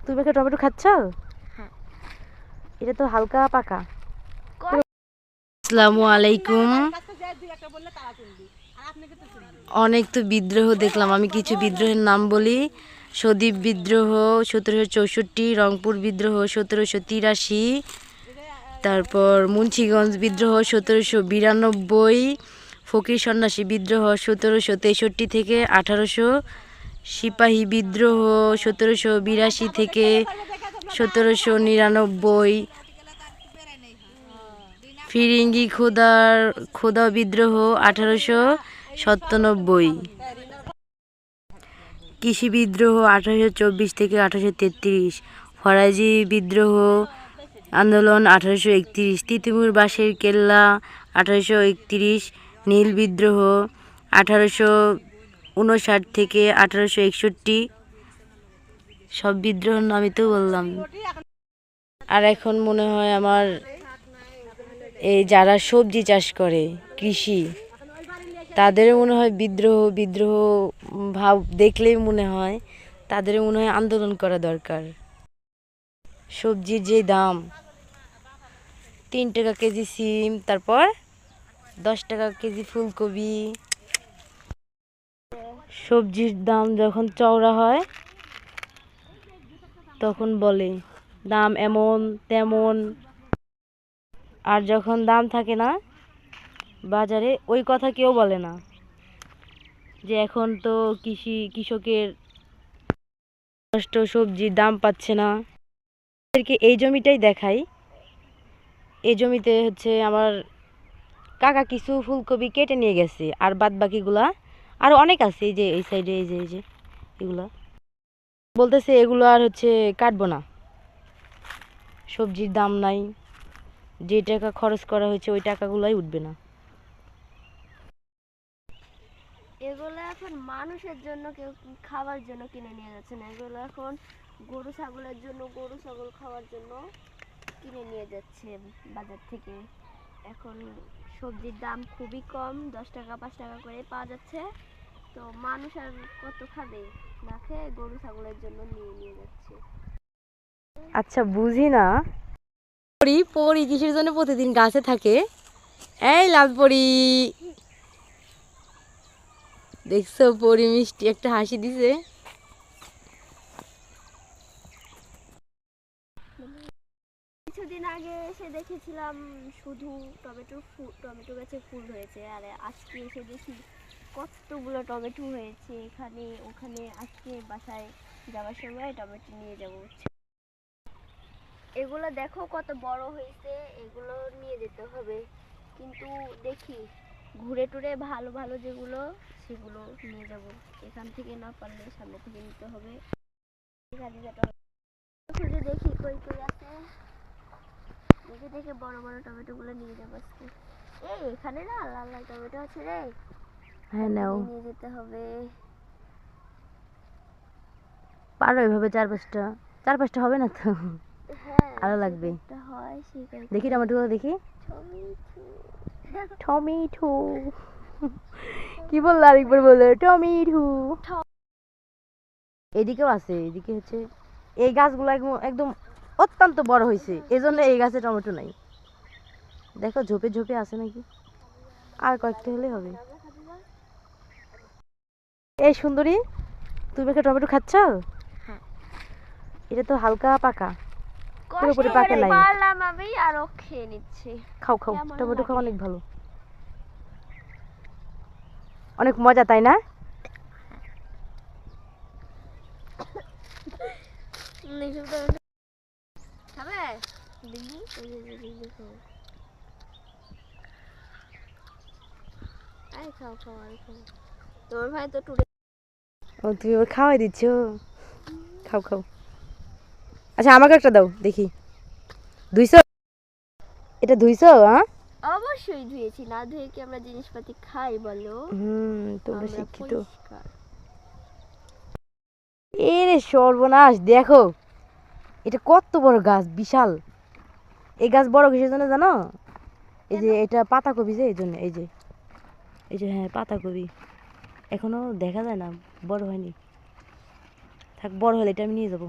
তুমি একটা টমেটো খাচ্ছ? হ্যাঁ। এটা তো হালকা পাকা। আসসালামু আলাইকুম। অনেক তো বিদ্রোহ দেখলাম, আমি কিছু বিদ্রোহের নাম বলি। সদীপ বিদ্রোহ 1764, রংপুর বিদ্রোহ 1783, তারপর মুন্সিগঞ্জ বিদ্রোহ 1792, ফকির সন্ন্যাসী বিদ্রোহ 1763 থেকে 1800, সিপাহী বিদ্রোহ 1782 থেকে 1799, ফিরিঙ্গি খোদা বিদ্রোহ 1897, কৃষি বিদ্রোহ 1824 থেকে 1833, ফরাজি বিদ্রোহ আন্দোলন 1831, তিতুমির বাঁশের কেল্লা 1831, নীল বিদ্রোহ 1859 থেকে 1861। সব বিদ্রোহের নামই তো বললাম। আর এখন মনে হয় আমার এই যারা সবজি চাষ করে, কৃষি, তাদের মনে হয় বিদ্রোহ ভাব দেখলেই মনে হয় তাদের মনে হয় আন্দোলন করা দরকার। সবজির যে দাম, 3 টাকা কেজি সিম, তারপর 10 টাকা কেজি ফুলকপি। সবজির দাম যখন চওড়া হয় তখন বলে দাম এমন তেমন, আর যখন দাম থাকে না বাজারে ওই কথা কেউ বলে না, যে এখন তো কৃষকের নষ্ট, সবজির দাম পাচ্ছে না। এদেরকে এই জমিটাই দেখাই। এই জমিতে হচ্ছে আমার কাকা কিছু ফুলকপি কেটে নিয়ে গেছে, আর বাদ বাকিগুলা আর অনেক আছে, এই যে এই সাইডে, এই যে এগুলা বলতেছে এগুলো আর হচ্ছে কাটবো না, সবজির দাম নাই, যে টাকা খরচ করা হয়েছে ওই টাকাগুলাই উঠবে না। এগুলো এখন মানুষের জন্য, কেউ খাওয়ার জন্য কিনে নিয়ে যাচ্ছে না, এগুলো এখন গরু ছাগলের জন্য, গরু ছাগল খাওয়ার জন্য কিনে নিয়ে যাচ্ছে বাজার থেকে। এখন সবজির দাম খুবই কম, 10 টাকা 5 টাকা করে পাওয়া যাচ্ছে। তো মানুষ আর কত খাবে, না খেয়ে গরু ছাগলের জন্য নিয়ে যাচ্ছে। আচ্ছা বুঝি না, পরি কিসের জন্য প্রতিদিন গাছে থাকে? এই লাল পরি, দেখছো পরি মিষ্টি একটা হাসি দিছে। কিছুদিন আগে এসে দেখেছিলাম শুধু টমেটো গাছে ফুল হয়েছে, আর আজকে এসে দেখি কতগুলো টমেটো হয়েছে এখানে ওখানে। আজকে বাসায় যাওয়ার সময় টমেটো নিয়ে যাব। এগুলো দেখো কত বড় হয়েছে, এগুলো নিয়ে যেতে হবে, কিন্তু দেখি ঘুরে টুরে ভালো ভালো যেগুলো সেগুলো নিয়ে যাব। এখান থেকে না পারলে সামনে থেকে নিতে হবে। খুঁজে দেখি কই কই আছে, দেখে বড় বড় টমেটোগুলো নিয়ে যাবো আজকে। এই এখানে না লাল লাল টমেটো আছে রে, হ্যাঁ নাও, নিয়ে যেতে হবে। পারো এভাবে 4-5টা হবে না তো? হ্যাঁ আরো লাগবে। দেখি টমেটোগুলো দেখি। টমেটো কি বললো আরেকবার বললো, টমেটো। এদিকেও আছে, এদিকে হচ্ছে এই গাছগুলো একদম অত্যন্ত বড় হয়েছে, এজন্য এই গাছে টমেটো নাই। দেখো ঝোপে ঝোপে আছে নাকি, আর কয়েকটা হলে হবে। এই সুন্দরী, তুমি একটা টমেটো খাচ্ছ? হ্যাঁ। এটা তো হালকা পাকা, পুরোপুরি পাকে নাই। পারলাম আমি আরো খেয়ে নিচ্ছি। খাও, টমেটো খাওয়া অনেক ভালো, অনেক মজা, তাই না? তোমার ভাই তো টুরে। ও তুমি ওর খাওয়াই দিচ্ছ, খাও। আচ্ছা আমাকে একটা দাও দেখি। ধুইছো? এটা ধুইছো? হ্যাঁ অবশ্যই ধুয়েছি, না ধুয়ে কি আমরা জিনিসপাতি খাই বলো? তোমরা শিক্ষিত। এরে সর্বনাশ, দেখো এটা কত বড় গাছ, বিশাল। এই গাছ বড় কিসের জন্য জানো? এই যে এটা পাতাকপি, যে এই জন্য, এই যে হ্যাঁ পাতাকপি, এখনো দেখা যায় না, বড় হয়নি। থাক, বড় হলে এটা আমি নিয়ে যাবো।